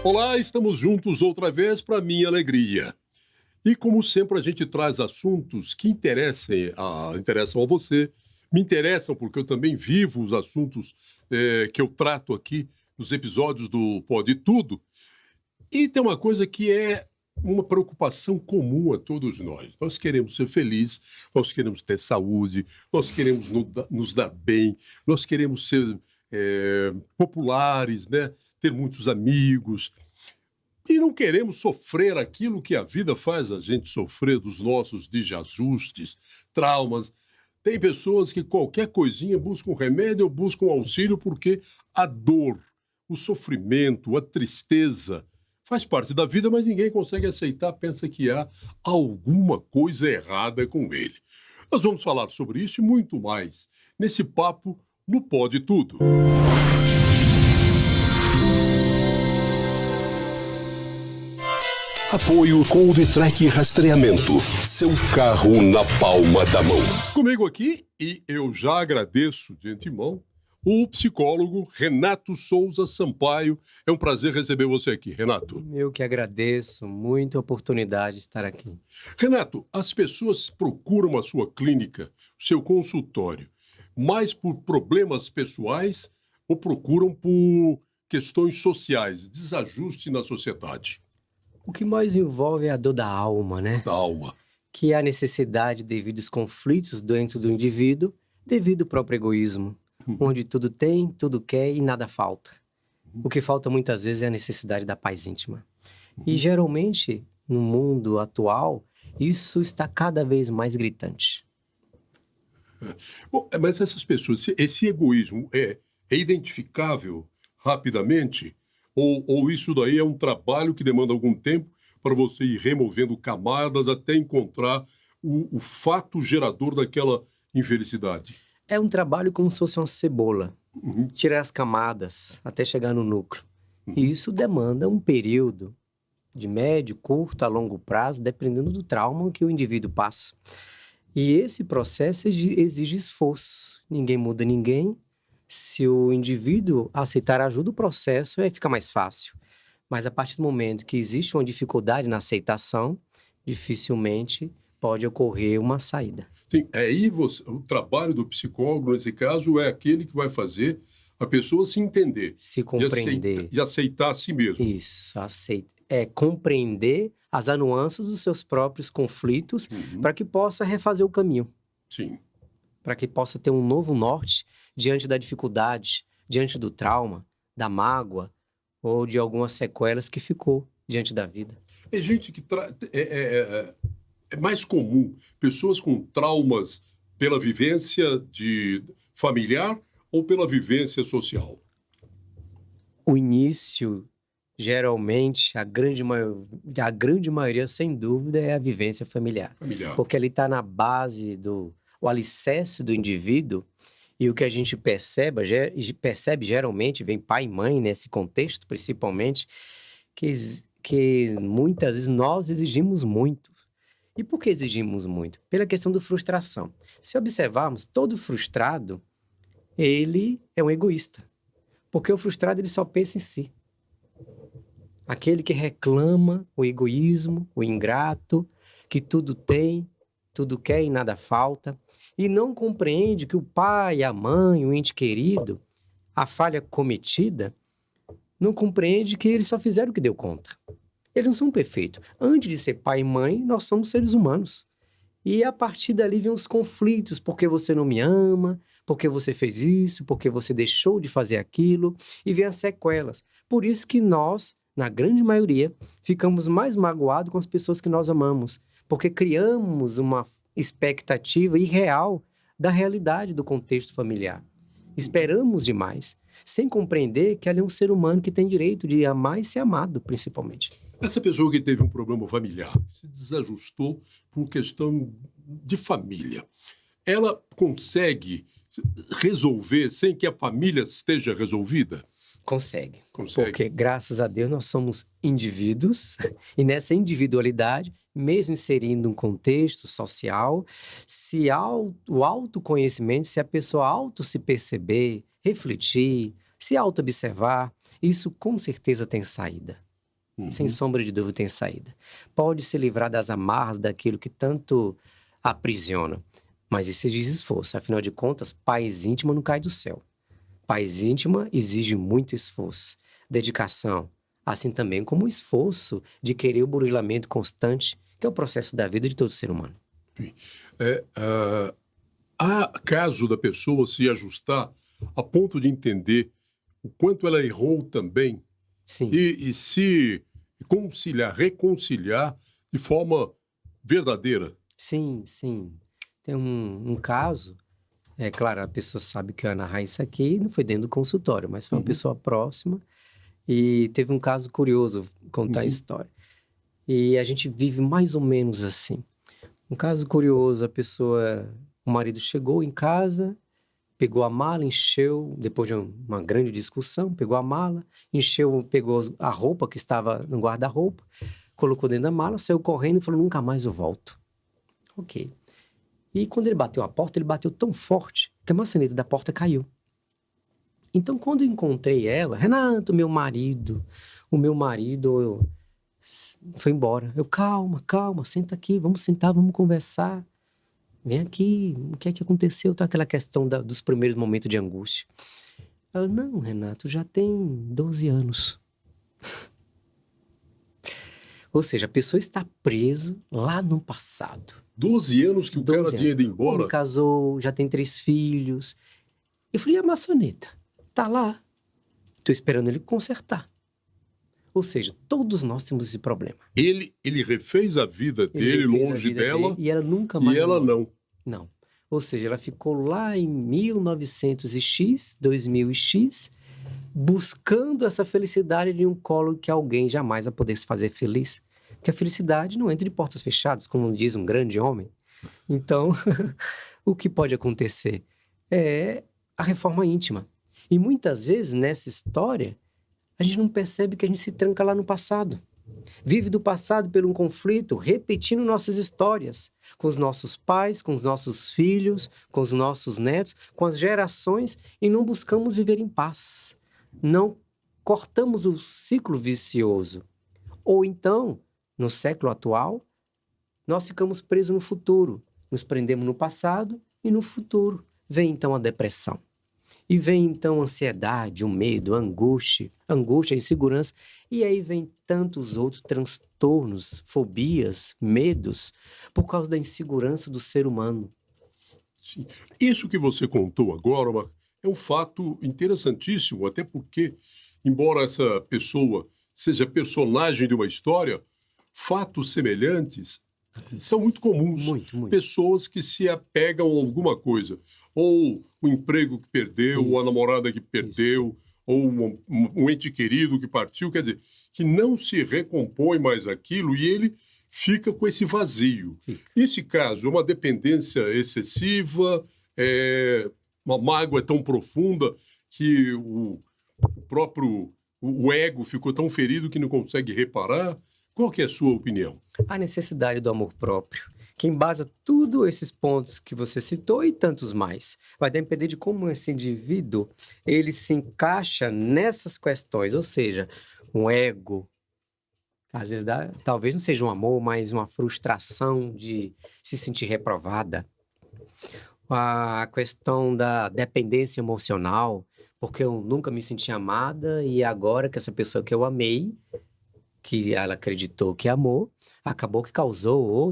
Olá, estamos juntos outra vez para minha alegria. E como sempre a gente traz assuntos que interessam a você, me interessam porque eu também vivo os assuntos que eu trato aqui nos episódios do Pode Tudo. E tem uma coisa que é uma preocupação comum a todos nós. Nós queremos ser felizes, nós queremos ter saúde, nós queremos nos dar bem, nós queremos ser populares, né? Ter muitos amigos. E não queremos sofrer aquilo que a vida faz a gente sofrer, dos nossos desajustes, traumas. Tem pessoas que qualquer coisinha buscam remédio ou buscam auxílio porque a dor, o sofrimento, a tristeza faz parte da vida, mas ninguém consegue aceitar, pensa que há alguma coisa errada com ele. Nós vamos falar sobre isso e muito mais nesse papo no Pode Tudo. Apoio Coldtrack Rastreamento. Seu carro na palma da mão. Comigo aqui, e eu já agradeço de antemão, o psicólogo Renato Souza Sampaio. É um prazer receber você aqui, Renato. Eu que agradeço muito a oportunidade de estar aqui. Renato, as pessoas procuram a sua clínica, o seu consultório, mais por problemas pessoais ou procuram por questões sociais, desajuste na sociedade? O que mais envolve é a dor da alma, né? Da alma. Que é a necessidade devido aos conflitos dentro do indivíduo, devido ao próprio egoísmo, onde tudo tem, tudo quer e nada falta. O que falta muitas vezes é a necessidade da paz íntima. E geralmente, no mundo atual, isso está cada vez mais gritante. Bom, mas essas pessoas, esse egoísmo é identificável rapidamente? Ou isso daí é um trabalho que demanda algum tempo para você ir removendo camadas até encontrar o fato gerador daquela infelicidade? É um trabalho como se fosse uma cebola. Tirar as camadas até chegar no núcleo. E isso demanda um período de médio, curto, a longo prazo, dependendo do trauma que o indivíduo passa. E esse processo exige esforço. Ninguém muda ninguém. Se o indivíduo aceitar ajuda, o processo fica mais fácil. Mas a partir do momento que existe uma dificuldade na aceitação, dificilmente pode ocorrer uma saída. Sim, aí o trabalho do psicólogo, nesse caso, é aquele que vai fazer a pessoa se entender. Se compreender. E aceitar a si mesmo. Isso, compreender as nuances dos seus próprios conflitos para que possa refazer o caminho. Sim. Para que possa ter um novo norte diante da dificuldade, diante do trauma, da mágoa ou de algumas sequelas que ficou diante da vida. É gente que é mais comum pessoas com traumas pela vivência familiar ou pela vivência social? O início, geralmente, a grande maioria, sem dúvida, é a vivência familiar. Porque ali está na base o alicerce do indivíduo. E o que a gente percebe geralmente, vem pai e mãe nesse contexto, principalmente, que muitas vezes nós exigimos muito. E por que exigimos muito? Pela questão da frustração. Se observarmos, todo frustrado, ele é um egoísta. Porque o frustrado, ele só pensa em si. Aquele que reclama, o egoísmo, o ingrato, que tudo tem, tudo quer e nada falta, e não compreende que o pai, a mãe, o ente querido, a falha cometida, não compreende que eles só fizeram o que deu conta. Eles não são perfeitos. Antes de ser pai e mãe, nós somos seres humanos. E a partir dali vem os conflitos, porque você não me ama, porque você fez isso, porque você deixou de fazer aquilo, e vem as sequelas. Por isso que nós, na grande maioria, ficamos mais magoados com as pessoas que nós amamos, porque criamos uma expectativa irreal da realidade do contexto familiar. Esperamos demais, sem compreender que ali é um ser humano que tem direito de amar e ser amado, principalmente. Essa pessoa que teve um problema familiar, se desajustou por questão de família, ela consegue resolver sem que a família esteja resolvida? Consegue. Porque, graças a Deus, nós somos indivíduos e nessa individualidade, mesmo inserindo um contexto social, o autoconhecimento, se a pessoa se perceber, refletir, se auto-observar, isso com certeza tem saída. Sem sombra de dúvida tem saída. Pode se livrar das amarras daquilo que tanto aprisiona. Mas isso exige esforço. Afinal de contas, paz íntima não cai do céu. Paz íntima exige muito esforço, dedicação. Assim também como o esforço de querer o burilamento constante, que é o processo da vida de todo ser humano. Há caso da pessoa se ajustar a ponto de entender o quanto ela errou também. Sim. E se reconciliar de forma verdadeira. Sim, sim. Tem um caso, é claro, a pessoa sabe que eu ia narrar isso aqui, não foi dentro do consultório, mas foi uma pessoa próxima e teve um caso curioso, contar a história. E a gente vive mais ou menos assim. Um caso curioso, o marido chegou em casa, pegou a mala, encheu, depois de uma grande discussão, pegou a mala, pegou a roupa que estava no guarda-roupa, colocou dentro da mala, saiu correndo e falou, nunca mais eu volto. Ok. E quando ele bateu a porta, ele bateu tão forte que a maçaneta da porta caiu. Então, quando eu encontrei ela, Renato, o meu marido foi embora. Eu, calma, senta aqui, vamos sentar, vamos conversar. Vem aqui, o que é que aconteceu? Tá aquela questão dos primeiros momentos de angústia. Ela, não, Renato, já tem 12 anos. Ou seja, a pessoa está presa lá no passado. 12 anos que o cara tinha ido embora? Ele casou, já tem 3 filhos. Eu falei, e a maçaneta? Tá lá. Estou esperando ele consertar. Ou seja, todos nós temos esse problema. Ele refez a vida dele longe dela e ela nunca mais... E ela não. Não. Ou seja, ela ficou lá em 1900x, 2000x, buscando essa felicidade de um colo que alguém jamais vai poder se fazer feliz. Porque a felicidade não entra de portas fechadas, como diz um grande homem. Então, o que pode acontecer é a reforma íntima. E muitas vezes, nessa história, a gente não percebe que a gente se tranca lá no passado. Vive do passado por um conflito, repetindo nossas histórias com os nossos pais, com os nossos filhos, com os nossos netos, com as gerações e não buscamos viver em paz. Não cortamos o ciclo vicioso. Ou então, no século atual, nós ficamos presos no futuro, nos prendemos no passado e no futuro. Vem então a depressão. E vem então a ansiedade, o medo, a angústia, a insegurança. E aí vem tantos outros transtornos, fobias, medos, por causa da insegurança do ser humano. Sim. Isso que você contou agora é um fato interessantíssimo, até porque, embora essa pessoa seja personagem de uma história, fatos semelhantes são muito comuns. Muito. Pessoas que se apegam a alguma coisa. Ou o emprego que perdeu, ou a namorada que perdeu, ou um ente querido que partiu. Quer dizer, que não se recompõe mais aquilo e ele fica com esse vazio. Nesse caso, é uma dependência excessiva, uma mágoa tão profunda que o próprio ego ficou tão ferido que não consegue reparar. Qual que é a sua opinião? A necessidade do amor próprio, que embasa tudo esses pontos que você citou e tantos mais. Vai depender de como esse indivíduo ele se encaixa nessas questões, ou seja, um ego, às vezes talvez não seja um amor, mas uma frustração de se sentir reprovada. A questão da dependência emocional, porque eu nunca me senti amada e agora que essa pessoa que eu amei, que ela acreditou que amou, acabou que causou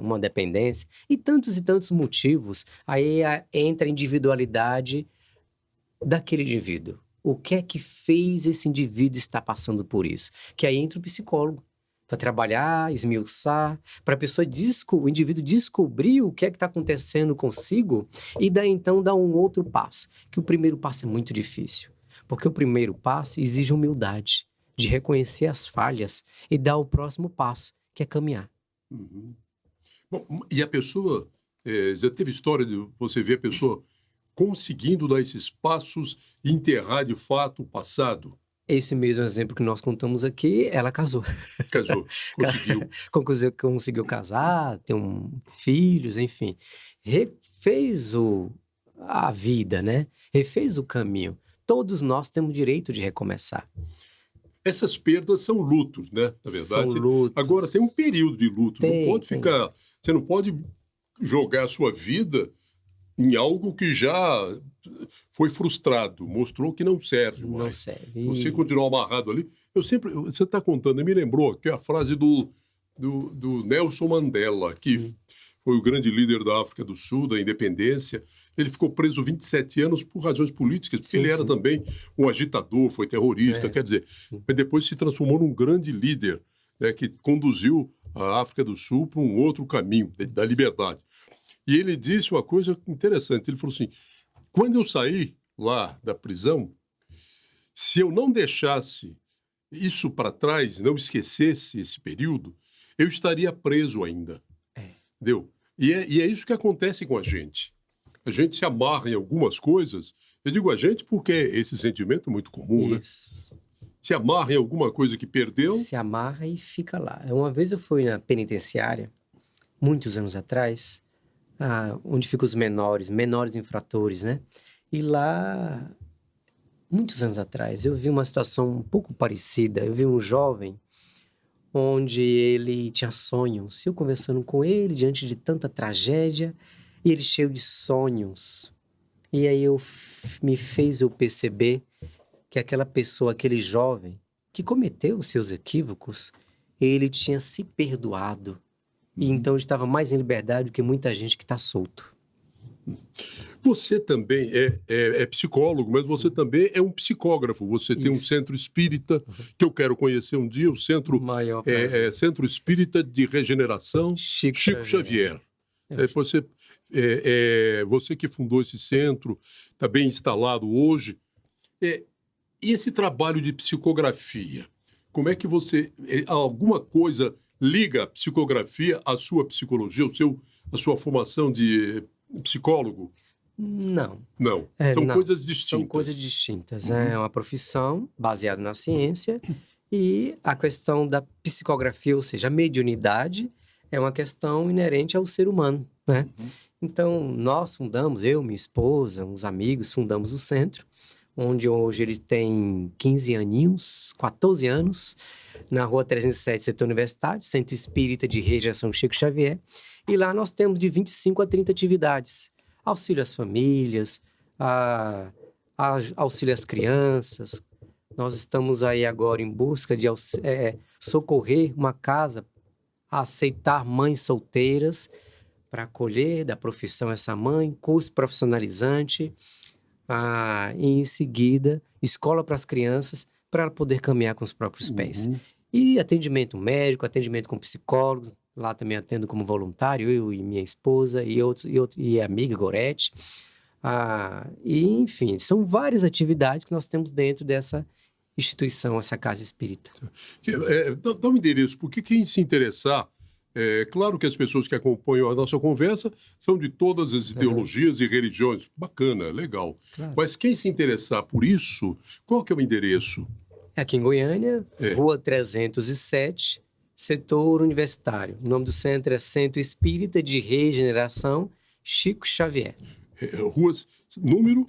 uma dependência, e tantos motivos. Aí entra a individualidade daquele indivíduo. O que é que fez esse indivíduo estar passando por isso? Que aí entra o psicólogo, para trabalhar, esmiuçar, para o indivíduo descobrir o que é que está acontecendo consigo, e daí então dar um outro passo, que o primeiro passo é muito difícil, porque o primeiro passo exige humildade, de reconhecer as falhas e dar o próximo passo, que é caminhar. Uhum. Bom, e a pessoa, já teve história de você ver a pessoa conseguindo dar esses passos e enterrar de fato o passado? Esse mesmo exemplo que nós contamos aqui, ela casou. Casou, conseguiu. Conseguiu casar, ter filhos, enfim. Refez a vida, né? Refez o caminho. Todos nós temos direito de recomeçar. essas perdas são lutos, né? Na verdade. São lutos. Agora, tem um período de luto. Você não pode jogar a sua vida em algo que já foi frustrado, mostrou que não serve mais. Não serve. Você continuar amarrado ali. Você está contando, me lembrou que a frase do Nelson Mandela, que foi o grande líder da África do Sul, da independência. Ele ficou preso 27 anos por razões políticas, porque ele era também um agitador, foi terrorista, quer dizer, mas depois se transformou num grande líder, né, que conduziu a África do Sul para um outro caminho, da liberdade. E ele disse uma coisa interessante, ele falou assim, quando eu saí lá da prisão, se eu não deixasse isso para trás, não esquecesse esse período, eu estaria preso ainda. Entendeu? E é isso que acontece com a gente. A gente se amarra em algumas coisas. Eu digo a gente porque esse sentimento é muito comum, isso. Né? Se amarra em alguma coisa que perdeu. Se amarra e fica lá. Uma vez eu fui na penitenciária, muitos anos atrás, onde ficam os menores infratores, né? E lá, muitos anos atrás, eu vi uma situação um pouco parecida. Eu vi um jovem onde ele tinha sonhos. Eu conversando com ele diante de tanta tragédia e ele cheio de sonhos. E aí me fez eu perceber que aquela pessoa, aquele jovem que cometeu os seus equívocos, ele tinha se perdoado. E então ele estava mais em liberdade do que muita gente que está solto. Você também é psicólogo, mas você também é um psicógrafo. Você tem um centro espírita, que eu quero conhecer um dia, o Centro Espírita de Regeneração Chico Xavier. Você que fundou esse centro, está bem instalado hoje. E esse trabalho de psicografia, como é que você... alguma coisa liga a psicografia à sua psicologia, à sua formação de psicólogo? Não. Não. São coisas distintas. São coisas distintas. É uma profissão baseada na ciência e a questão da psicografia, ou seja, a mediunidade, é uma questão inerente ao ser humano, né? Então, nós fundamos, eu, minha esposa, uns amigos, fundamos o centro, onde hoje ele tem 14 anos, na Rua 307, Setor Universitário, Centro Espírita de Regeneração Chico Xavier. E lá nós temos de 25 a 30 atividades. Auxílio às famílias, auxílio às crianças. Nós estamos aí agora em busca de socorrer uma casa, a aceitar mães solteiras, para acolher da profissão essa mãe, curso profissionalizante, e em seguida, escola para as crianças, para ela poder caminhar com os próprios pés. E atendimento médico, atendimento com psicólogos, lá também atendo como voluntário, eu e minha esposa e a amiga Gorete. E, enfim, são várias atividades que nós temos dentro dessa instituição, essa casa espírita. Dá um endereço, porque quem se interessar, claro que as pessoas que acompanham a nossa conversa são de todas as ideologias e religiões. Bacana, legal. Claro. Mas quem se interessar por isso, qual que é o endereço? Aqui em Goiânia, Rua 307, Setor Universitário. O nome do centro é Centro Espírita de Regeneração Chico Xavier. Número?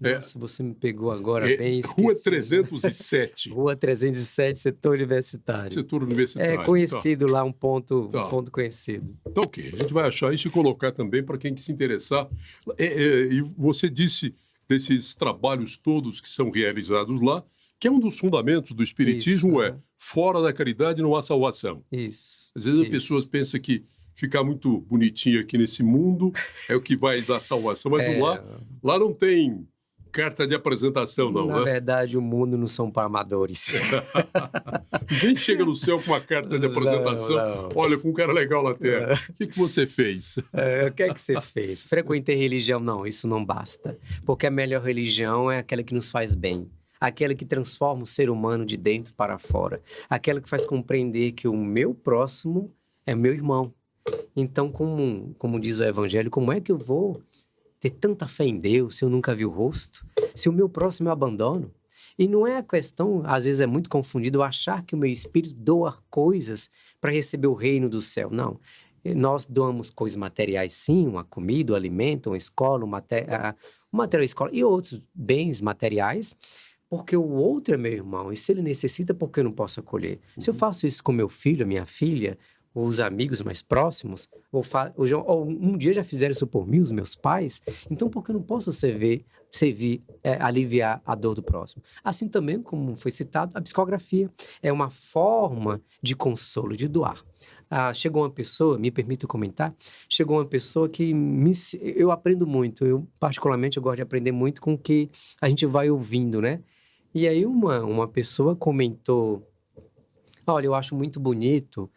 Nossa, você me pegou agora bem esquecido. Rua 307. Rua 307, Setor Universitário. Setor Universitário. É conhecido lá, um ponto conhecido. Tá ok, a gente vai achar isso e colocar também para quem se interessar. E você disse desses trabalhos todos que são realizados lá, que é um dos fundamentos do espiritismo, fora da caridade não há salvação. Isso. Às vezes as pessoas pensam que ficar muito bonitinho aqui nesse mundo é o que vai dar salvação, mas lá não tem carta de apresentação, não, Na verdade, o mundo não são para amadores. Ninguém chega no céu com uma carta de apresentação. Não. Olha, foi um cara legal na Terra. O que você fez? O que é que você fez? Frequentei religião? Não, isso não basta. Porque a melhor religião é aquela que nos faz bem. Aquela que transforma o ser humano de dentro para fora. Aquela que faz compreender que o meu próximo é meu irmão. Então, como diz o Evangelho, como é que eu vou ter tanta fé em Deus se eu nunca vi o rosto? Se o meu próximo eu abandono? E não é a questão, às vezes é muito confundido, achar que o meu espírito doa coisas para receber o reino do céu. Não. Nós doamos coisas materiais, sim, uma comida, um alimento, uma escola, um material escola e outros bens materiais, porque o outro é meu irmão. E se ele necessita, por que eu não posso acolher? Se eu faço isso com meu filho, minha filha, ou os amigos mais próximos, ou um dia já fizeram isso por mim, os meus pais, então por que eu não posso servir, aliviar a dor do próximo? Assim também, como foi citado, a psicografia é uma forma de consolo, de doar. Chegou uma pessoa, me permito comentar, chegou uma pessoa que eu aprendo muito, particularmente eu gosto de aprender muito com o que a gente vai ouvindo, né? E aí uma pessoa comentou, olha, eu acho muito bonito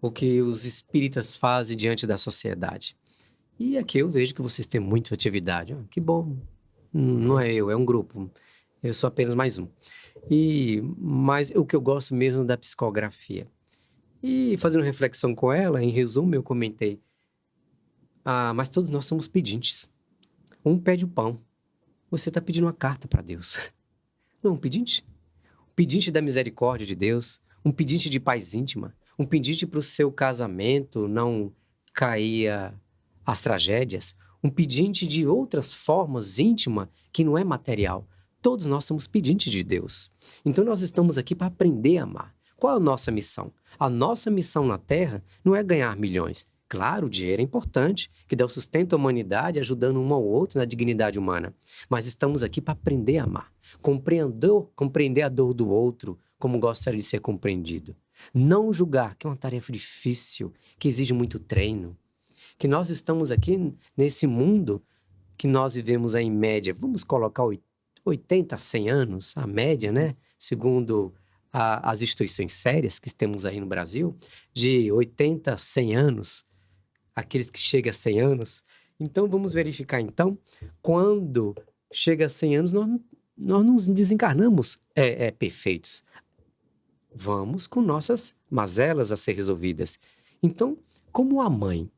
o que os espíritas fazem diante da sociedade. E aqui eu vejo que vocês têm muita atividade. Que bom, não é eu, é um grupo, eu sou apenas mais um. Mas o que eu gosto mesmo da psicografia. E fazendo reflexão com ela, em resumo, eu comentei, mas todos nós somos pedintes. Um pede o pão, você está pedindo uma carta para Deus. Não, um pedinte? Um pedinte da misericórdia de Deus, um pedinte de paz íntima, um pedinte para o seu casamento não cair as tragédias, um pedinte de outras formas íntimas que não é material. Todos nós somos pedintes de Deus. Então nós estamos aqui para aprender a amar. Qual é a nossa missão? A nossa missão na Terra não é ganhar milhões. Claro, o dinheiro é importante, que dá o sustento à humanidade, ajudando um ao outro na dignidade humana. Mas estamos aqui para aprender a amar. Compreender a dor do outro como gostaria de ser compreendido. Não julgar, que é uma tarefa difícil, que exige muito treino. Que nós estamos aqui nesse mundo que nós vivemos aí em média, vamos colocar 80 a 100 anos, a média, né? Segundo as instituições sérias que temos aí no Brasil, de 80 a 100 anos, aqueles que chegam a 100 anos. Então, vamos verificar, então, quando chega a 100 anos, nós não desencarnamos perfeitos. Vamos com nossas mazelas a ser resolvidas. Então, como a mãe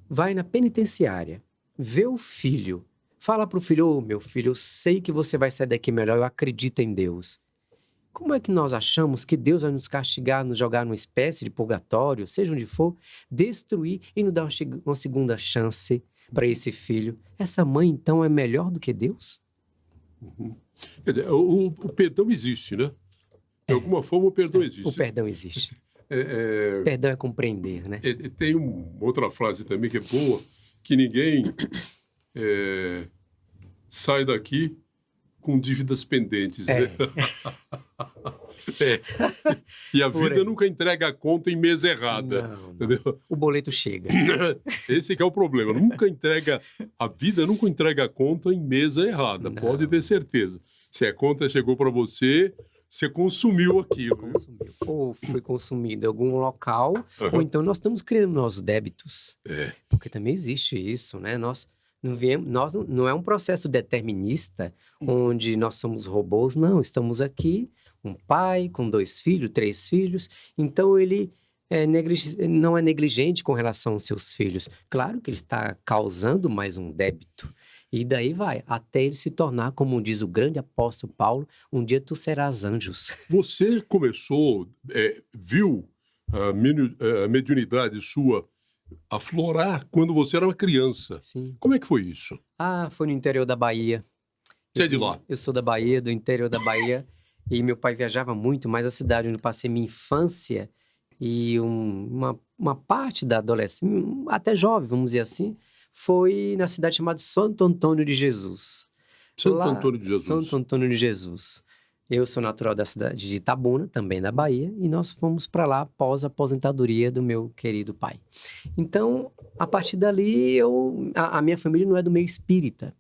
vai na penitenciária, vê o filho, fala para o filho, meu filho, eu sei que você vai sair daqui melhor, eu acredito em Deus. Como é que nós achamos que Deus vai nos castigar, nos jogar numa espécie de purgatório, seja onde for, destruir e nos dar uma segunda chance para esse filho? Essa mãe, então, é melhor do que Deus? Quer dizer, o perdão existe, né? De alguma forma, o perdão existe. O perdão existe. Perdão é compreender, né? Tem outra frase também que é boa, que ninguém sai daqui com dívidas pendentes, né? E a vida nunca entrega a conta em mês errada. Não. Entendeu? O boleto chega. Esse que é o problema. A vida nunca entrega a conta em mesa errada. Não. Pode ter certeza. Se a conta chegou para você, você consumiu aquilo. Ou foi consumido em algum local, ou então nós estamos criando nossos débitos. Porque também existe isso, né? Não é um processo determinista, onde nós somos robôs, não. Estamos aqui, um pai com 2 filhos, 3 filhos, então ele não é negligente com relação aos seus filhos. Claro que ele está causando mais um débito. E daí vai, até ele se tornar, como diz o grande apóstolo Paulo, um dia tu serás anjos. Você começou, viu a mediunidade sua aflorar quando você era uma criança. Sim. Como é que foi isso? Foi no interior da Bahia. Você é de lá? Eu sou da Bahia, do interior da Bahia. E meu pai viajava muito, mas a cidade onde eu passei minha infância e uma parte da adolescência, até jovem, vamos dizer assim, foi na cidade chamada Santo Antônio de Jesus. Antônio de Jesus. Santo Antônio de Jesus. Eu sou natural da cidade de Itabuna, também da Bahia, e nós fomos para lá após a aposentadoria do meu querido pai. Então, a partir dali, a minha família não é do meio espírita.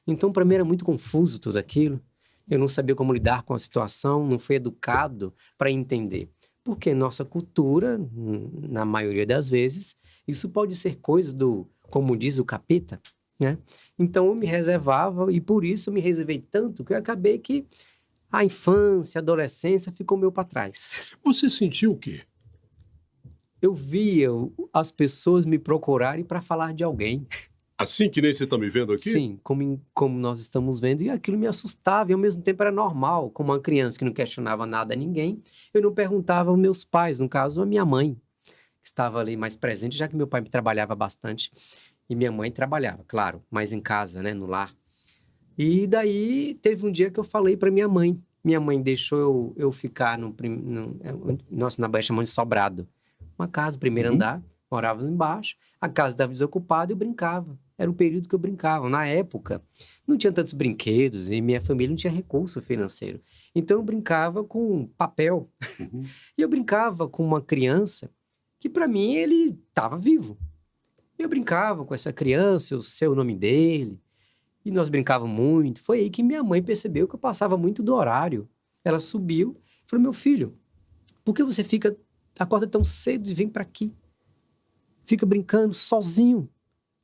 Então, para mim era muito confuso tudo aquilo. Eu não sabia como lidar com a situação, não fui educado para entender. Porque nossa cultura, na maioria das vezes, isso pode ser coisa como diz o capeta, né? Então, eu me reservava e por isso eu me reservei tanto que eu acabei que a infância, a adolescência ficou meio para trás. Você sentiu o quê? Eu via as pessoas me procurarem para falar de alguém. Assim que nem você está me vendo aqui? Sim, como nós estamos vendo. E aquilo me assustava e ao mesmo tempo era normal. Como uma criança que não questionava nada a ninguém, eu não perguntava aos meus pais, no caso a minha mãe, que estava ali mais presente, já que meu pai trabalhava bastante. E minha mãe trabalhava, claro, mais em casa, né, no lar. E daí teve um dia que eu falei para minha mãe, minha mãe deixou eu ficar nossa, na Bahia chamamos de sobrado. Uma casa, primeiro andar, morávamos embaixo, a casa estava desocupada e eu brincava. Era o período que eu brincava. Na época, não tinha tantos brinquedos e minha família não tinha recurso financeiro. Então, eu brincava com papel. E eu brincava com uma criança que, para mim, ele estava vivo. Eu brincava com essa criança, eu sei o nome dele. E nós brincávamos muito. Foi aí que minha mãe percebeu que eu passava muito do horário. Ela subiu e falou, meu filho, por que você acorda tão cedo e vem para aqui? Fica brincando sozinho.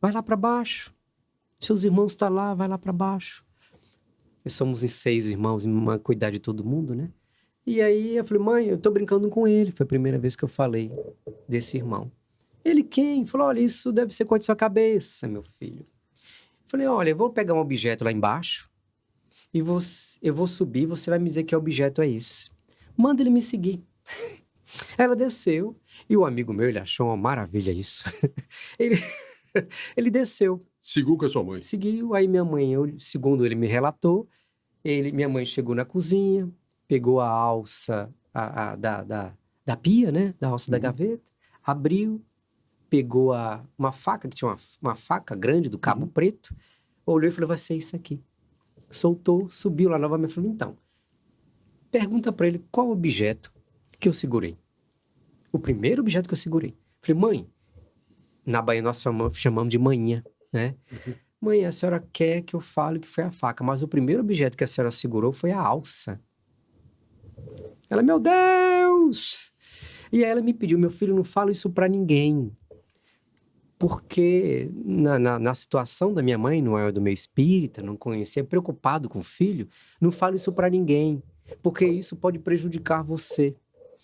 Vai lá para baixo. Seus irmãos estão lá, vai lá para baixo. Nós somos em 6 irmãos, uma cuidar de todo mundo, né? E aí eu falei, mãe, eu tô brincando com ele. Foi a primeira vez que eu falei desse irmão. Ele quem? Falou, olha, isso deve ser coisa de sua cabeça, meu filho. Falei, olha, eu vou pegar um objeto lá embaixo e eu vou subir, você vai me dizer que objeto é esse. Manda ele me seguir. Ela desceu e o amigo meu, ele achou uma maravilha isso. Ele desceu. Seguiu com a sua mãe? Seguiu, aí minha mãe, segundo ele me relatou, minha mãe chegou na cozinha, pegou a alça da pia, né, da alça da gaveta, abriu, pegou uma faca, que tinha uma faca grande do cabo preto, olhou e falou, vai ser isso aqui. Soltou, subiu lá novamente e falou, então, pergunta para ele qual objeto que eu segurei. O primeiro objeto que eu segurei. Falei, mãe, na Bahia nós chamamos de manhã, né? Mãe, a senhora quer que eu fale que foi a faca, mas o primeiro objeto que a senhora segurou foi a alça. Ela, meu Deus! E aí ela me pediu, meu filho, não fala isso para ninguém. Porque na situação da minha mãe, não é do meu espírita, não conhecia, preocupado com o filho, não fala isso para ninguém, porque isso pode prejudicar você.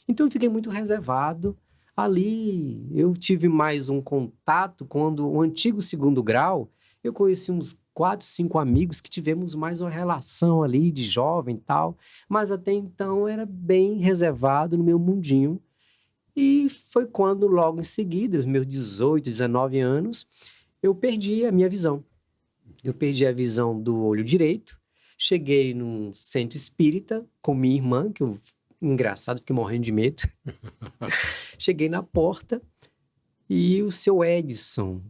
Então eu fiquei muito reservado. Ali eu tive mais um contato quando o antigo 2º grau, eu conheci uns 4, 5 amigos que tivemos mais uma relação ali de jovem e tal, mas até então era bem reservado no meu mundinho. E foi quando, logo em seguida, os meus 18, 19 anos, eu perdi a minha visão. Eu perdi a visão do olho direito, cheguei num centro espírita com minha irmã, que eu, engraçado, fiquei morrendo de medo. Cheguei na porta e o seu Edson,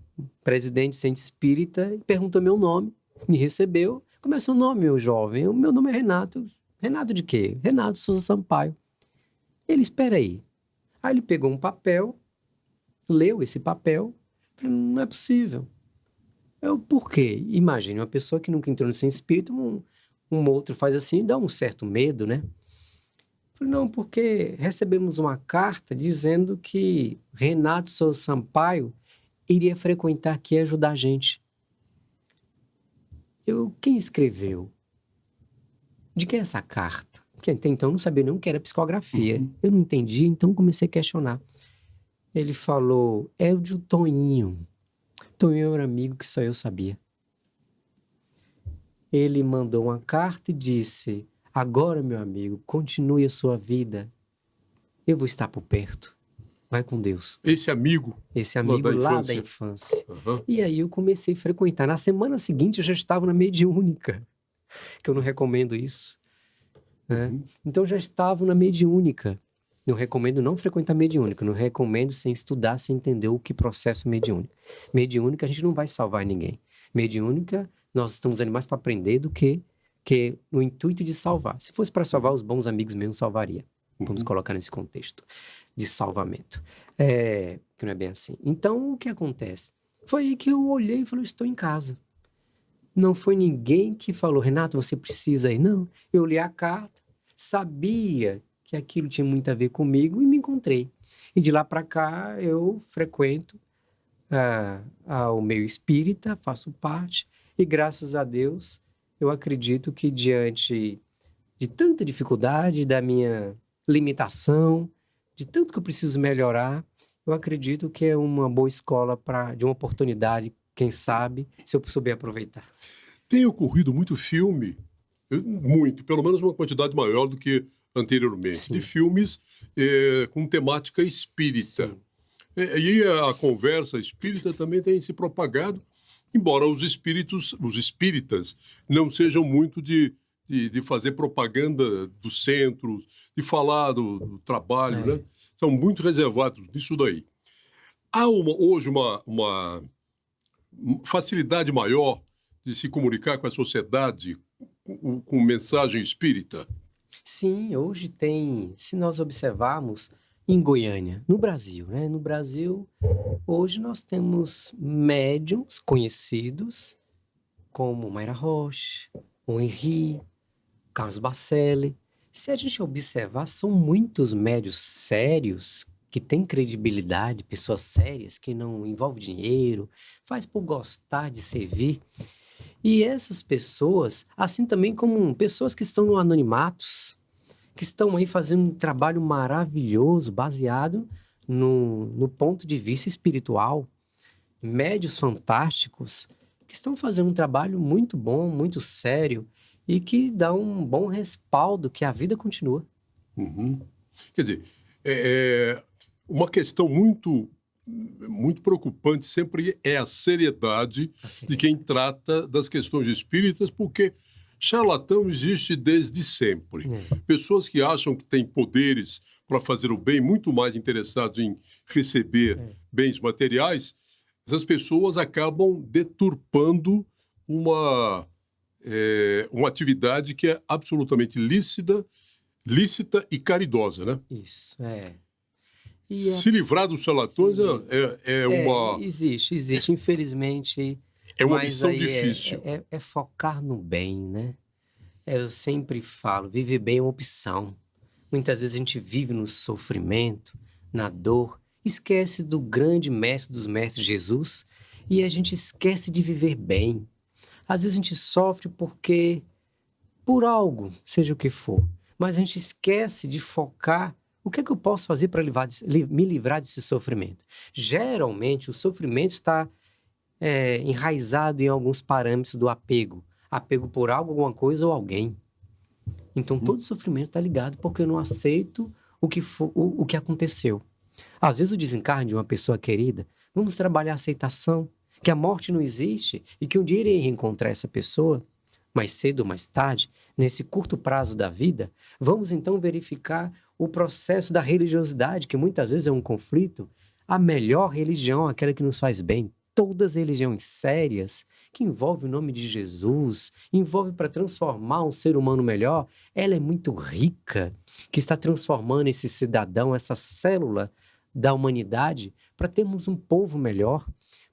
presidente do centro espírita, perguntou meu nome, me recebeu. Como é seu nome, meu jovem? O meu nome é Renato. Renato de quê? Renato Souza Sampaio. Ele, espera aí. Aí ele pegou um papel, leu esse papel, falei, não é possível. Por quê? Imagine, uma pessoa que nunca entrou no centro espírita, um outro faz assim, dá um certo medo, né? Falei, não, porque recebemos uma carta dizendo que Renato Souza Sampaio iria frequentar aqui e ajudar a gente. Quem escreveu? De quem é essa carta? Porque até então eu não sabia nem o que era psicografia. Eu não entendi, então comecei a questionar. Ele falou, é o de Toninho. Toninho era amigo que só eu sabia. Ele mandou uma carta e disse, agora, meu amigo, continue a sua vida. Eu vou estar por perto. Vai com Deus. Esse amigo lá da infância. E aí eu comecei a frequentar. Na semana seguinte eu já estava na mediúnica, que eu não recomendo isso. Né? Então eu já estava na mediúnica. Não recomendo não frequentar mediúnica. Não recomendo sem estudar, sem entender o que processo mediúnica. Mediúnica a gente não vai salvar ninguém. Mediúnica nós estamos ali mais para aprender do que no intuito de salvar. Se fosse para salvar, os bons amigos mesmo salvaria. Vamos colocar nesse contexto de salvamento. Que não é bem assim. Então, o que acontece? Foi aí que eu olhei e falei, estou em casa. Não foi ninguém que falou, Renato, você precisa ir. Não, eu li a carta, sabia que aquilo tinha muito a ver comigo e me encontrei. E de lá para cá, eu frequento o meio espírita, faço parte, e graças a Deus, eu acredito que diante de tanta dificuldade, da minha limitação, de tanto que eu preciso melhorar, eu acredito que é uma boa escola de uma oportunidade, quem sabe, se eu souber aproveitar. Tem ocorrido muito filme, pelo menos uma quantidade maior do que anteriormente, Sim. de filmes com temática espírita. E a conversa espírita também tem se propagado, embora os espíritas não sejam muito de de fazer propaganda dos centros, de falar do trabalho, né? São muito reservados nisso daí. Há hoje uma facilidade maior de se comunicar com a sociedade com mensagem espírita? Sim, hoje tem, se nós observarmos, em Goiânia, no Brasil, né? No Brasil, hoje nós temos médiums conhecidos como Mayra Rocha, o Henri, Carlos Bacelli. Se a gente observar, são muitos médios sérios que têm credibilidade, pessoas sérias, que não envolvem dinheiro, faz por gostar de servir. E essas pessoas, assim também como pessoas que estão no anonimatos, que estão aí fazendo um trabalho maravilhoso, baseado no ponto de vista espiritual, médios fantásticos, que estão fazendo um trabalho muito bom, muito sério, e que dá um bom respaldo que a vida continua. Uhum. Quer dizer, uma questão muito preocupante sempre é a seriedade de quem trata das questões espíritas, porque charlatão existe desde sempre. Pessoas que acham que têm poderes para fazer o bem, muito mais interessados em receber bens materiais, essas pessoas acabam deturpando uma atividade que é absolutamente lícita e caridosa, né? Isso, Se livrar dos charlatões uma... Existe, infelizmente. É uma missão difícil. É focar no bem, né? Eu sempre falo, viver bem é uma opção. Muitas vezes a gente vive no sofrimento, na dor, esquece do grande mestre dos mestres, Jesus, e a gente esquece de viver bem. Às vezes a gente sofre por algo, seja o que for, mas a gente esquece de focar o que é que eu posso fazer para me livrar desse sofrimento. Geralmente o sofrimento está enraizado em alguns parâmetros do apego por algo, alguma coisa ou alguém. Então todo sofrimento está ligado porque eu não aceito o que aconteceu. Às vezes o desencarne de uma pessoa querida, vamos trabalhar a aceitação, que a morte não existe e que um dia irei reencontrar essa pessoa, mais cedo ou mais tarde, nesse curto prazo da vida. Vamos então verificar o processo da religiosidade, que muitas vezes é um conflito. A melhor religião é aquela que nos faz bem. Todas as religiões sérias, que envolvem o nome de Jesus, envolve para transformar um ser humano melhor, ela é muito rica, que está transformando esse cidadão, essa célula da humanidade, para termos um povo melhor.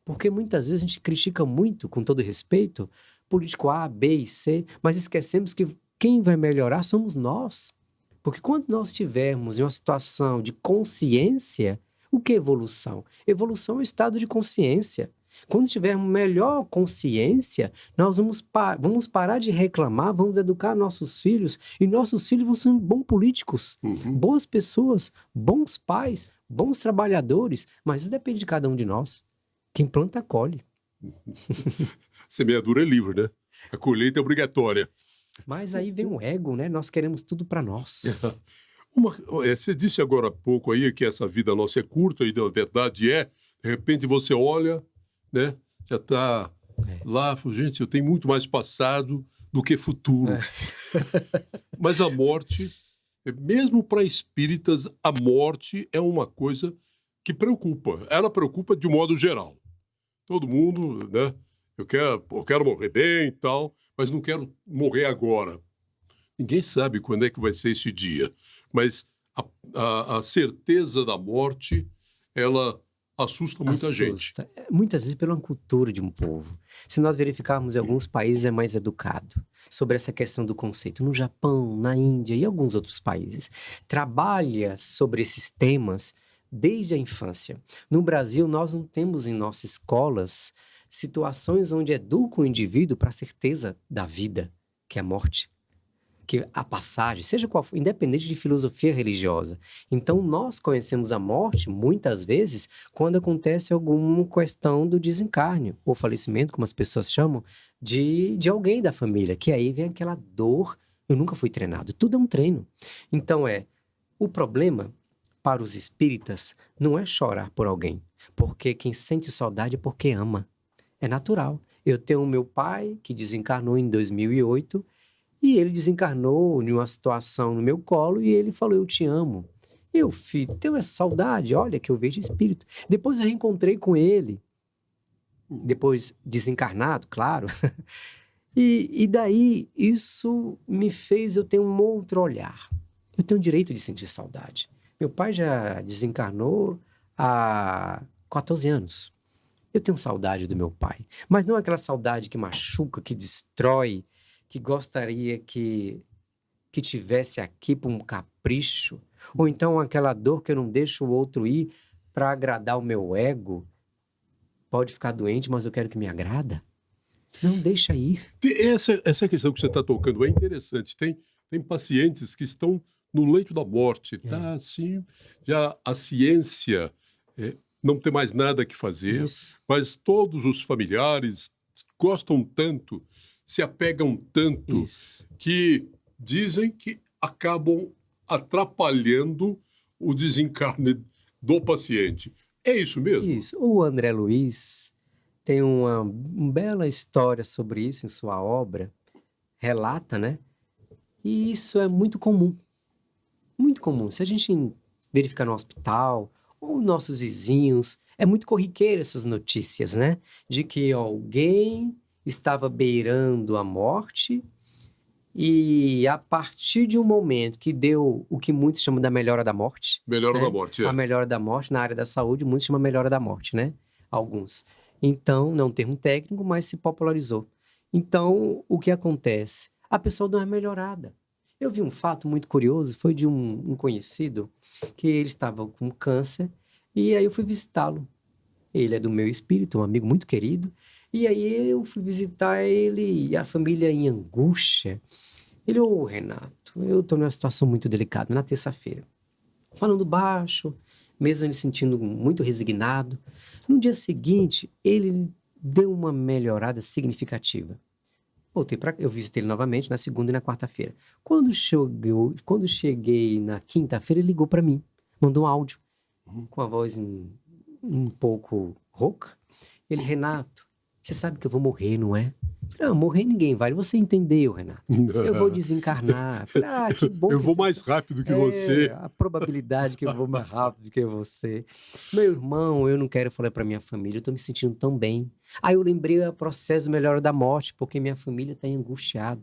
Porque muitas vezes a gente critica muito, com todo respeito, político A, B e C, mas esquecemos que quem vai melhorar somos nós. Porque quando nós estivermos em uma situação de consciência, o que é evolução? Evolução é o estado de consciência. Quando tivermos melhor consciência, nós vamos parar de reclamar, vamos educar nossos filhos, e nossos filhos vão ser bons políticos, boas pessoas, bons pais, bons trabalhadores, mas isso depende de cada um de nós. Quem planta, colhe. Semeadura é livre, né? A colheita é obrigatória. Mas aí vem o ego, né? Nós queremos tudo para nós. Você disse agora há pouco aí que essa vida nossa é curta, e na verdade de repente você olha, né? Já está lá, gente, eu tenho muito mais passado do que futuro. Mas a morte, mesmo para espíritas, a morte é uma coisa que preocupa. Ela preocupa de um modo geral. Todo mundo, né? Eu quero morrer bem e tal, mas não quero morrer agora. Ninguém sabe quando é que vai ser esse dia. Mas a certeza da morte, ela assusta muita gente. Muitas vezes pela cultura de um povo. Se nós verificarmos em alguns países é mais educado sobre essa questão do conceito. No Japão, na Índia e alguns outros países. Trabalha sobre esses temas desde a infância. No Brasil, nós não temos em nossas escolas situações onde educam o indivíduo para a certeza da vida, que é a morte, que a passagem, seja qual for, independente de filosofia religiosa. Então, nós conhecemos a morte, muitas vezes, quando acontece alguma questão do desencarne, ou falecimento, como as pessoas chamam, de alguém da família, que aí vem aquela dor. Eu nunca fui treinado. Tudo é um treino. Então, o problema para os espíritas não é chorar por alguém, porque quem sente saudade é porque ama. É natural. Eu tenho o meu pai, que desencarnou em 2008, E ele desencarnou em uma situação no meu colo e ele falou, eu te amo. Eu, filho, tenho essa saudade, olha que eu vejo espírito. Depois eu reencontrei com ele, depois desencarnado, claro. E daí isso me fez eu ter um outro olhar. Eu tenho o direito de sentir saudade. Meu pai já desencarnou há 14 anos. Eu tenho saudade do meu pai. Mas não aquela saudade que machuca, que destrói, que gostaria que tivesse aqui por um capricho. Ou então aquela dor que eu não deixo o outro ir para agradar o meu ego. Pode ficar doente, mas eu quero que me agrada. Não deixa ir. Essa questão que você está tocando é interessante. Tem pacientes que estão no leito da morte. Tá assim, já a ciência não tem mais nada que fazer, mas todos os familiares gostam tanto, se apegam tanto, que dizem que acabam atrapalhando o desencarne do paciente. É isso mesmo? Isso. O André Luiz tem uma bela história sobre isso em sua obra, relata, né? E isso é muito comum. Muito comum. Se a gente verificar no hospital, ou nossos vizinhos, é muito corriqueiro essas notícias, né? De que alguém estava beirando a morte e a partir de um momento que deu o que muitos chamam da melhora da morte. Melhora da morte, A melhora da morte na área da saúde, muitos chamam melhora da morte, né? Alguns. Então, não é um termo técnico, mas se popularizou. Então, o que acontece? A pessoa não é melhorada. Eu vi um fato muito curioso, foi de um conhecido, que ele estava com câncer, e aí eu fui visitá-lo. Ele é do meu espírito, um amigo muito querido, e aí eu fui visitar ele e a família em angústia. Ele, Renato, eu estou numa situação muito delicada, na terça-feira. Falando baixo, mesmo ele sentindo muito resignado. No dia seguinte, ele deu uma melhorada significativa. Eu visitei ele novamente na segunda e na quarta-feira. Quando cheguei na quinta-feira, ele ligou para mim, mandou um áudio, com a voz um pouco rouca. Ele, Renato, você sabe que eu vou morrer, não é? Não, morrer ninguém vai. Você entendeu, Renato? Eu vou desencarnar. Falei, que bom. Eu vou mais rápido que você. A probabilidade que eu vou mais rápido que você. Meu irmão, eu não quero falar para minha família, eu tô me sentindo tão bem. Aí eu lembrei o processo melhor da morte, porque minha família está angustiada.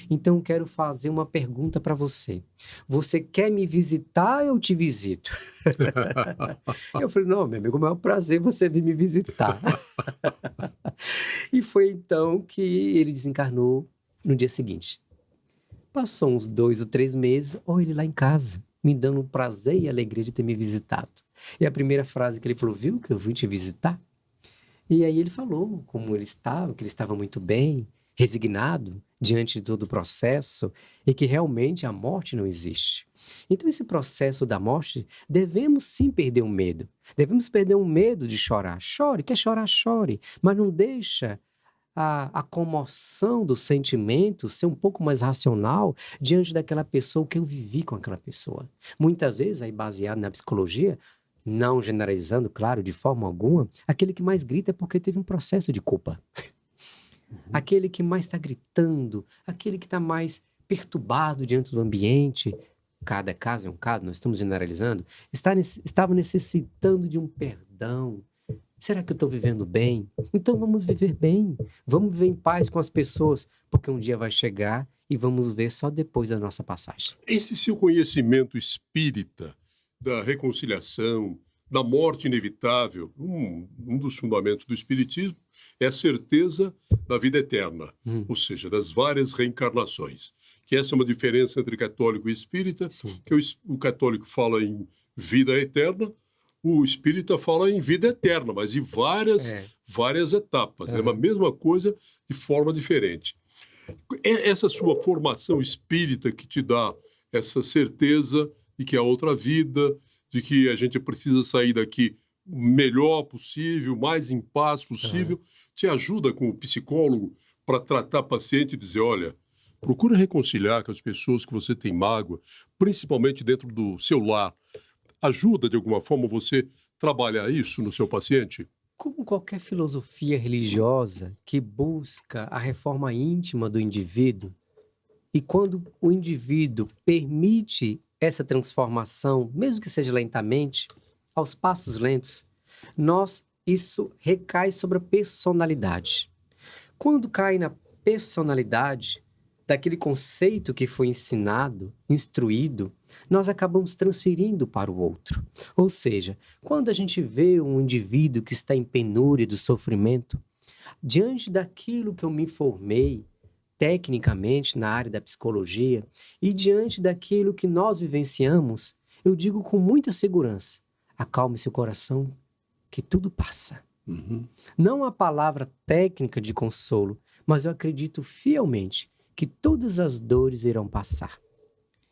Então eu quero fazer uma pergunta para você. Você quer me visitar ou eu te visito? Eu falei, não, meu amigo, é o maior prazer você vir me visitar. E foi então que ele desencarnou no dia seguinte. Passou uns 2 ou 3 meses, ele lá em casa, me dando o prazer e a alegria de ter me visitado. E a primeira frase que ele falou, viu que eu vim te visitar? E aí ele falou como ele estava, que ele estava muito bem, resignado diante de todo o processo e que realmente a morte não existe. Então esse processo da morte, devemos sim perder o medo. Devemos perder o medo de chorar. Chore, quer chorar, chore, mas não deixa a comoção do sentimento ser um pouco mais racional diante daquela pessoa, que eu vivi com aquela pessoa. Muitas vezes, aí baseado na psicologia, não generalizando, claro, de forma alguma, aquele que mais grita é porque teve um processo de culpa. Aquele que mais está gritando, aquele que está mais perturbado diante do ambiente, cada caso é um caso, nós estamos generalizando, estava necessitando de um perdão. Será que eu estou vivendo bem? Então vamos viver bem, vamos viver em paz com as pessoas, porque um dia vai chegar e vamos ver só depois da nossa passagem. Esse seu conhecimento espírita da reconciliação, da morte inevitável, um dos fundamentos do espiritismo é a certeza da vida eterna, ou seja, das várias reencarnações. Que essa é uma diferença entre católico e espírita, Sim. que o católico fala em vida eterna, o espírita fala em vida eterna, mas em várias etapas. É a mesma coisa de forma diferente. É essa sua formação espírita que te dá essa certeza de que há outra vida, de que a gente precisa sair daqui o melhor possível, mais em paz possível, te ajuda como psicólogo para tratar paciente e dizer, olha, procura reconciliar com as pessoas que você tem mágoa, principalmente dentro do seu lar. Ajuda, de alguma forma, você trabalhar isso no seu paciente? Como qualquer filosofia religiosa que busca a reforma íntima do indivíduo, E quando o indivíduo permite essa transformação, mesmo que seja lentamente, aos passos lentos, isso recai sobre a personalidade. Quando cai na personalidade daquele conceito que foi ensinado, instruído, nós acabamos transferindo para o outro. Ou seja, quando a gente vê um indivíduo que está em penúria do sofrimento, diante daquilo que eu me formei tecnicamente na área da psicologia e diante daquilo que nós vivenciamos, eu digo com muita segurança: acalme seu coração, que tudo passa. Não a palavra técnica de consolo, mas eu acredito fielmente que todas as dores irão passar.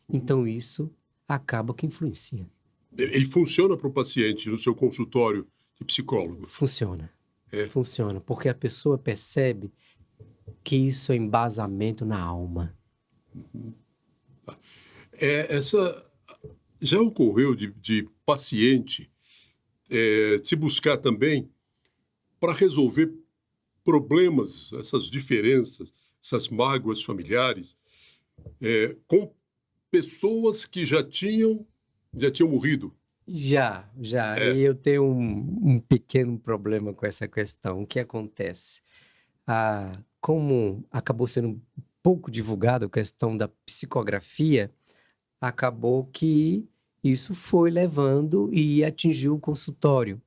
Então isso acaba que influencia. Ele funciona para o paciente no seu consultório de psicólogo? Funciona. Funciona, porque a pessoa percebe que isso é embasamento na alma. Já ocorreu de paciente te buscar também para resolver problemas, essas diferenças, essas mágoas familiares, com pessoas que já tinham morrido? Já. E eu tenho um pequeno problema com essa questão. O que acontece? Como acabou sendo um pouco divulgada a questão da psicografia, acabou que isso foi levando e atingiu o consultório.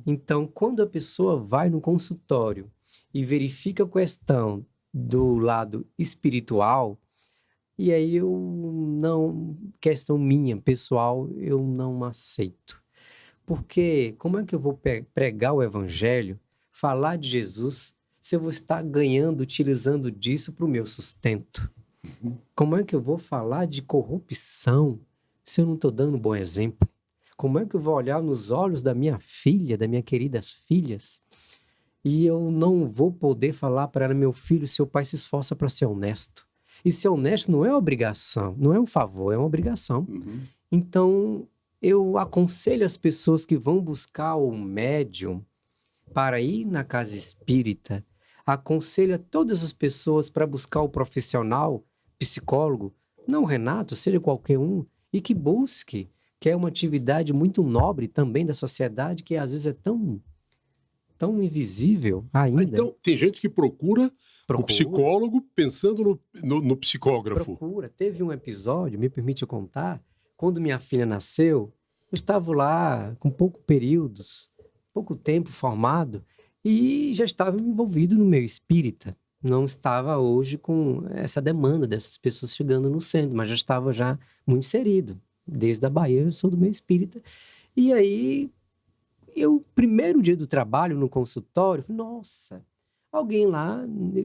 Então, quando a pessoa vai no consultório e verifica a questão do lado espiritual, e aí questão minha, pessoal, eu não aceito. Porque como é que eu vou pregar o evangelho, falar de Jesus, se eu vou estar utilizando disso para o meu sustento? Como é que eu vou falar de corrupção se eu não estou dando um bom exemplo? Como é que eu vou olhar nos olhos da minha filha, das minhas queridas filhas, e eu não vou poder falar para ela: meu filho, seu pai se esforça para ser honesto. E ser honesto não é obrigação, não é um favor, é uma obrigação. Então, eu aconselho as pessoas que vão buscar o médium para ir na casa espírita, aconselho a todas as pessoas para buscar o profissional, psicólogo, não o Renato, seja qualquer um, e que busque, que é uma atividade muito nobre também da sociedade, que às vezes é tão invisível ainda. Então, tem gente que procura o psicólogo pensando no psicógrafo. Teve um episódio, me permite eu contar, quando minha filha nasceu, eu estava lá com pouco tempo formado, e já estava envolvido no meio espírita. Não estava hoje com essa demanda dessas pessoas chegando no centro, mas já estava muito inserido. Desde a Bahia eu sou do meio espírita. E aí, primeiro dia do trabalho no consultório, falei: nossa, alguém lá,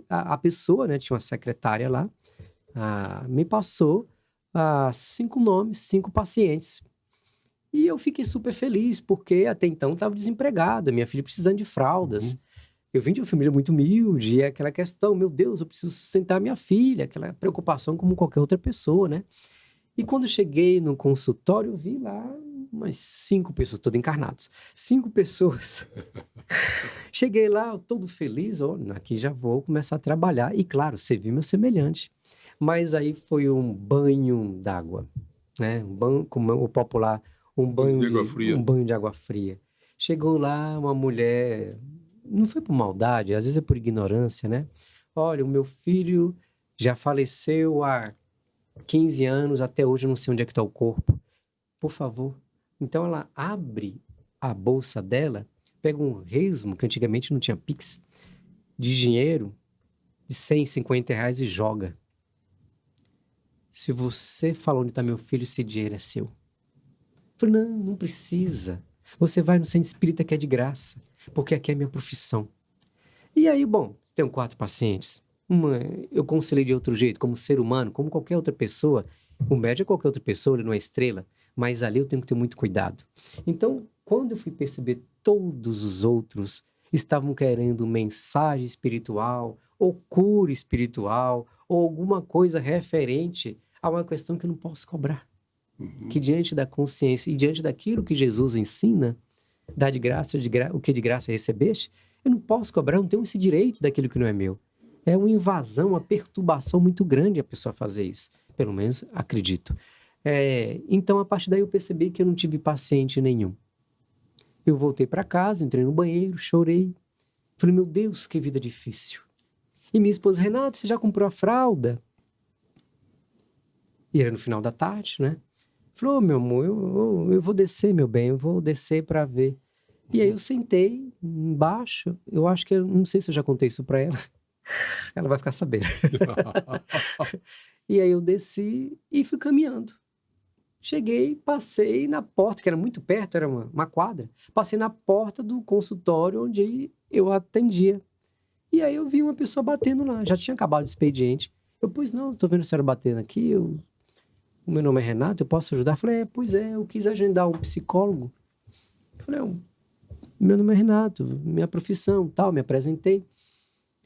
a pessoa, né, tinha uma secretária lá, me passou 5 nomes, 5 pacientes. E eu fiquei super feliz, porque até então estava desempregado, minha filha precisando de fraldas. Eu vim de uma família muito humilde, e é aquela questão: meu Deus, eu preciso sustentar minha filha, aquela preocupação como qualquer outra pessoa, né? E quando eu cheguei no consultório, eu vi lá umas 5 pessoas, todos encarnados. 5 pessoas. Cheguei lá, todo feliz, aqui já vou começar a trabalhar. E claro, servi meu semelhante. Mas aí foi um banho d'água, né? Como o popular, um banho de água fria. Chegou lá uma mulher, não foi por maldade, às vezes é por ignorância, né? Olha, o meu filho já faleceu há 15 anos, até hoje eu não sei onde é que está o corpo. Por favor. Então ela abre a bolsa dela, pega um resmo, que antigamente não tinha Pix, de dinheiro, de 100, 50 reais e joga. Se você falou onde está meu filho, esse dinheiro é seu. Eu falei: não precisa. Você vai no centro espírita, que é de graça, porque aqui é minha profissão. E aí, tenho 4 pacientes. Eu aconselhei de outro jeito, como ser humano, como qualquer outra pessoa. O médico é qualquer outra pessoa, ele não é estrela, mas ali eu tenho que ter muito cuidado. Então, quando eu fui perceber, todos os outros estavam querendo mensagem espiritual, ou cura espiritual, ou alguma coisa referente a uma questão que eu não posso cobrar. Que diante da consciência e diante daquilo que Jesus ensina, dá de graça, o que de graça recebeste, eu não posso cobrar, eu não tenho esse direito daquilo que não é meu. É uma invasão, uma perturbação muito grande a pessoa fazer isso. Pelo menos acredito. Então, a partir daí eu percebi que eu não tive paciente nenhum. Eu voltei para casa, entrei no banheiro, chorei. Falei, meu Deus, que vida difícil. E minha esposa, Renato, você já comprou a fralda? E era no final da tarde, né? Falou, meu amor, eu vou descer, meu bem, eu vou descer para ver. E aí eu sentei embaixo, eu acho que, não sei se eu já contei isso para ela. Ela vai ficar sabendo. E aí eu desci e fui caminhando. Cheguei, passei na porta, que era muito perto, era uma quadra. Passei na porta do consultório onde eu atendia. E aí eu vi uma pessoa batendo lá. Já tinha acabado o expediente. Eu, pois não, estou vendo a senhora batendo aqui. O meu nome é Renato, eu posso ajudar? Eu falei, pois é, eu quis agendar um psicólogo. Eu falei, meu nome é Renato, minha profissão, tal, me apresentei.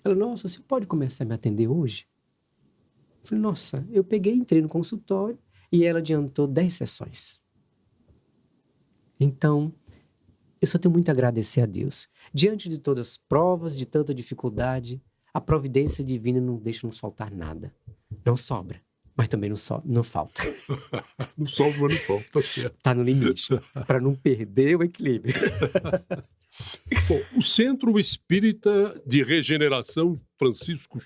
Ela, nossa, você pode começar a me atender hoje? Eu falei, nossa, eu peguei, entrei no consultório. E ela adiantou 10 sessões. Então, eu só tenho muito a agradecer a Deus. Diante de todas as provas, de tanta dificuldade, a providência divina não deixa nos faltar nada. Não sobra, mas também não falta. Não sobra, mas não falta, tá certo. Está no limite, para não perder o equilíbrio. Bom, o Centro Espírita de Regeneração Francisco,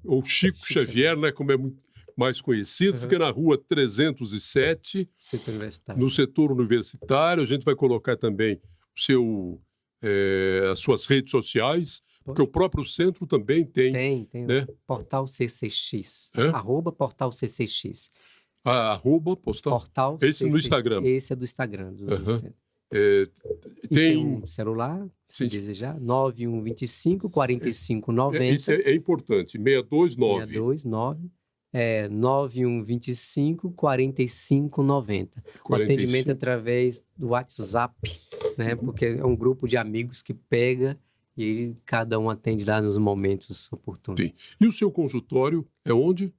ou Chico Xavier, né, como é muito mais conhecido, fica na rua 307, no setor universitário. A gente vai colocar também as suas redes sociais, porque o próprio centro também tem. Tem, né? Portal CCX, @Portal CCX. Arroba Portal esse CCX, no Instagram. Esse é do Instagram. Tem um celular, se desejar, 9125 4590. Isso é importante, 629. 629. 9125 4590. O atendimento através do WhatsApp, né? Porque é um grupo de amigos que pega e cada um atende lá nos momentos oportunos. Sim. E o seu consultório é onde?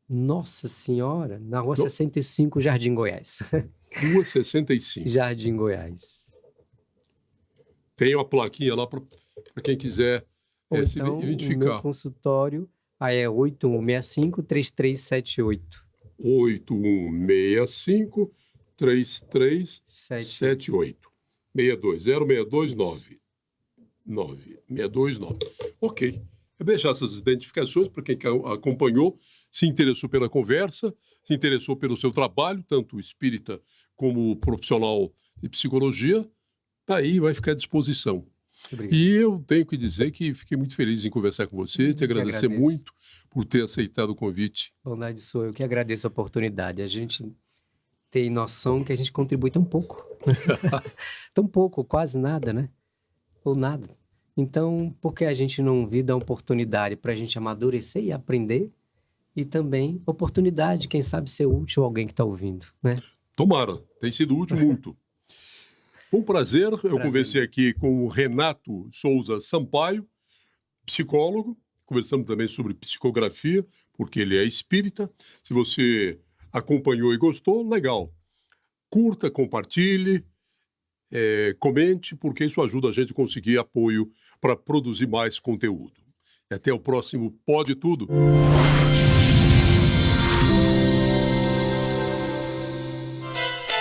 Nossa Senhora, na rua 65, Jardim Goiás. Rua 65. Jardim Goiás. Tem uma plaquinha lá para quem quiser se identificar. O meu consultório é 8165-3378. 8165-3378. 620-629. 629. Ok. É deixar essas identificações para quem acompanhou, se interessou pela conversa, se interessou pelo seu trabalho, tanto espírita como profissional de psicologia, tá aí, vai ficar à disposição. E eu tenho que dizer que fiquei muito feliz em conversar com você, te agradecer muito por ter aceitado o convite. Bondade sua, eu que agradeço a oportunidade. A gente tem noção que a gente contribui tão pouco. Tão pouco, quase nada, né? Ou nada. Então, por que a gente não vir dar oportunidade para a gente amadurecer e aprender? E também oportunidade, quem sabe, ser útil a alguém que está ouvindo, né? Tomara, tem sido útil muito. Foi um prazer. Eu conversei aqui com o Renato Souza Sampaio, psicólogo. Conversamos também sobre psicografia, porque ele é espírita. Se você acompanhou e gostou, legal. Curta, compartilhe, comente, porque isso ajuda a gente a conseguir apoio para produzir mais conteúdo. E até o próximo Pode Tudo.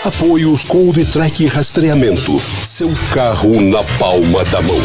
Apoios com o D-Track Rastreamento. Seu carro na palma da mão.